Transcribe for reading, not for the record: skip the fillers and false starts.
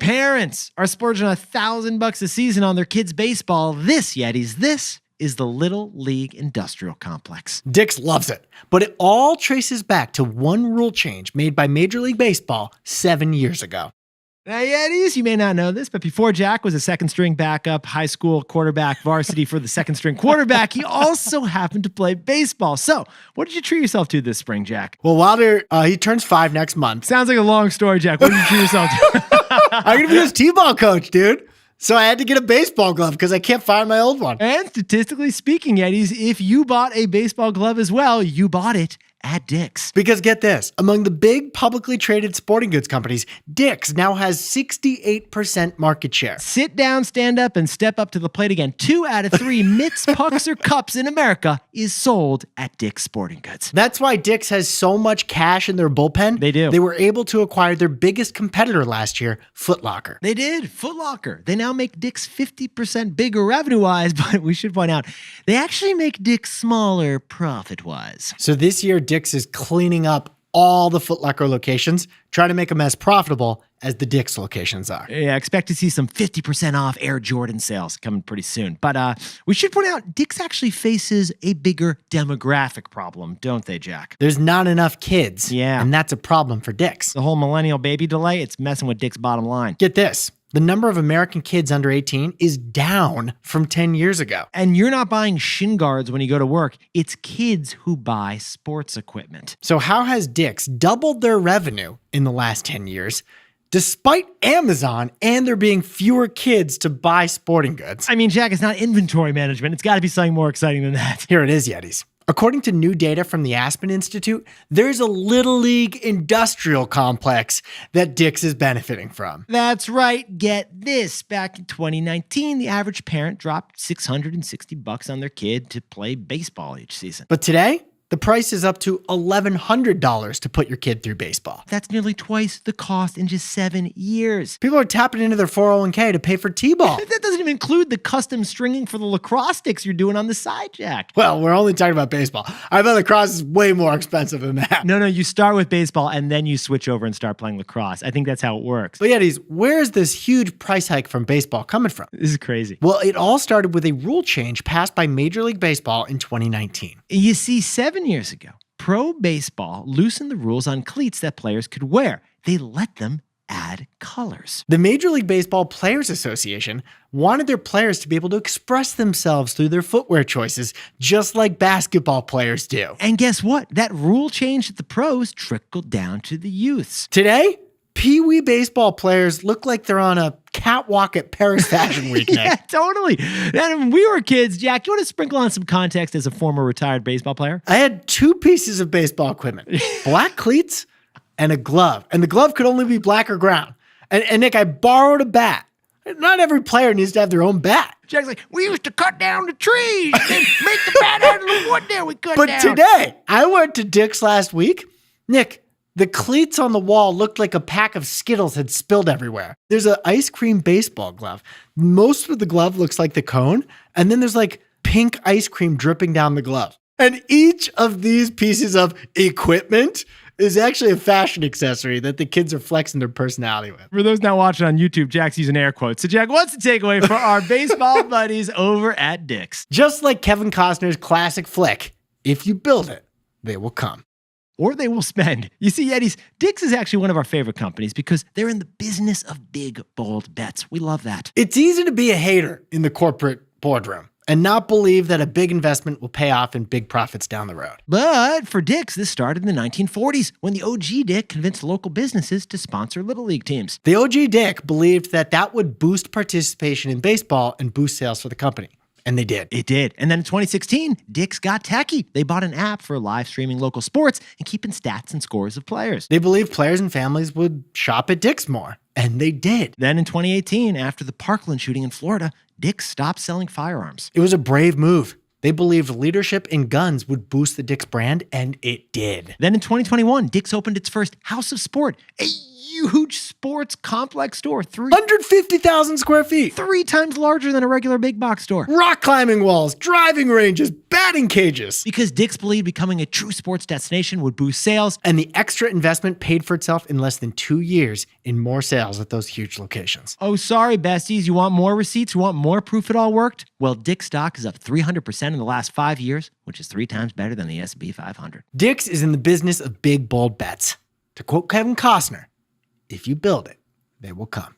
Parents are splurging $1,000 a season on their kids' baseball. This, Yetis, this is the Little League Industrial Complex. Dick's loves it, but it all traces back to one rule change made by Major League Baseball 7 years ago. Now, Yetis, you may not know this, but before Jack was a second-string backup, high school quarterback, varsity for the second-string quarterback, he also happened to play baseball. So, what did you treat yourself to this spring, Jack? Well, Wilder, he turns 5 next month. Sounds like a long story, Jack. What did you treat yourself to? I'm going to be his T-ball coach, dude. So I had to get a baseball glove because I can't find my old one. And statistically speaking, Yetis, if you bought a baseball glove as well, you bought it at Dick's. Because get this, among the big publicly traded sporting goods companies, Dick's now has 68% market share. Sit down, stand up, and step up to the plate again. 2 out of 3 mitts, pucks, or cups in America is sold at Dick's Sporting Goods. That's why Dick's has so much cash in their bullpen. They do. They were able to acquire their biggest competitor last year, Foot Locker. They did. Foot Locker. They now make Dick's 50% bigger revenue-wise, but we should point out, they actually make Dick's smaller profit-wise. So this year, Dick's is cleaning up all the Foot Locker locations, trying to make them as profitable as the Dick's locations are. Yeah, expect to see some 50% off Air Jordan sales coming pretty soon. But we should point out, Dick's actually faces a bigger demographic problem, don't they, Jack? There's not enough kids. Yeah. And that's a problem for Dick's. The whole millennial baby delay, it's messing with Dick's bottom line. Get this. The number of American kids under 18 is down from 10 years ago. And you're not buying shin guards when you go to work. It's kids who buy sports equipment. So how has Dick's doubled their revenue in the last 10 years, despite Amazon and there being fewer kids to buy sporting goods? I mean, Jack, it's not inventory management. It's got to be something more exciting than that. Here it is, Yetis. According to new data from the Aspen Institute, there's a Little League industrial complex that Dick's is benefiting from. That's right. Get this. Back in 2019, the average parent dropped $660 on their kid to play baseball each season. But today, the price is up to $1,100 to put your kid through baseball. That's nearly twice the cost in just 7 years. People are tapping into their 401k to pay for T-ball. That doesn't even include the custom stringing for the lacrosse sticks you're doing on the side, Jack. Well, we're only talking about baseball. I bet lacrosse is way more expensive than that. No, you start with baseball and then you switch over and start playing lacrosse. I think that's how it works. But Yetis, where is this huge price hike from baseball coming from? This is crazy. Well, it all started with a rule change passed by Major League Baseball in 2019. You see, 7 years ago, pro baseball loosened the rules on cleats that players could wear. They let them add colors. The Major League Baseball Players Association wanted their players to be able to express themselves through their footwear choices, just like basketball players do. And guess what? That rule change at the pros trickled down to the youths. Today, Pee Wee baseball players look like they're on a catwalk at Paris Fashion Week. Yeah, totally. And when we were kids, Jack, you want to sprinkle on some context as a former retired baseball player? I had 2 pieces of baseball equipment, black cleats and a glove. And the glove could only be black or brown. And Nick, I borrowed a bat. Not every player needs to have their own bat. Jack's like, we used to cut down the trees and make the bat out of the wood there we cut down. But today, I went to Dick's last week. Nick, the cleats on the wall looked like a pack of Skittles had spilled everywhere. There's an ice cream baseball glove. Most of the glove looks like the cone, and then there's like pink ice cream dripping down the glove. And each of these pieces of equipment is actually a fashion accessory that the kids are flexing their personality with. For those not watching on YouTube, Jack's using air quotes. So Jack, what's the takeaway for our baseball buddies over at Dick's? Just like Kevin Costner's classic flick, if you build it, they will come. Or they will spend. You see, Yetis, Dick's is actually one of our favorite companies because they're in the business of big, bold bets. We love that. It's easy to be a hater in the corporate boardroom and not believe that a big investment will pay off in big profits down the road. But for Dick's, this started in the 1940s when the OG Dick convinced local businesses to sponsor Little League teams. The OG Dick believed that that would boost participation in baseball and boost sales for the company. And they did. It did. And then in 2016, Dick's got tacky. They bought an app for live streaming local sports and keeping stats and scores of players. They believed players and families would shop at Dick's more. And they did. Then in 2018, after the Parkland shooting in Florida, Dick's stopped selling firearms. It was a brave move. They believed leadership in guns would boost the Dick's brand, and it did. Then in 2021, Dick's opened its first House of Sport, a huge sports complex store. 150,000 square feet. 3 times larger than a regular big box store. Rock climbing walls, driving ranges, batting cages. Because Dick's believed becoming a true sports destination would boost sales. And the extra investment paid for itself in less than 2 years in more sales at those huge locations. Oh, sorry, besties. You want more receipts? You want more proof it all worked? Well, Dick's stock is up 300% in the last 5 years, which is 3 times better than the S&P 500. Dick's is in the business of big, bold bets. To quote Kevin Costner, if you build it, they will come.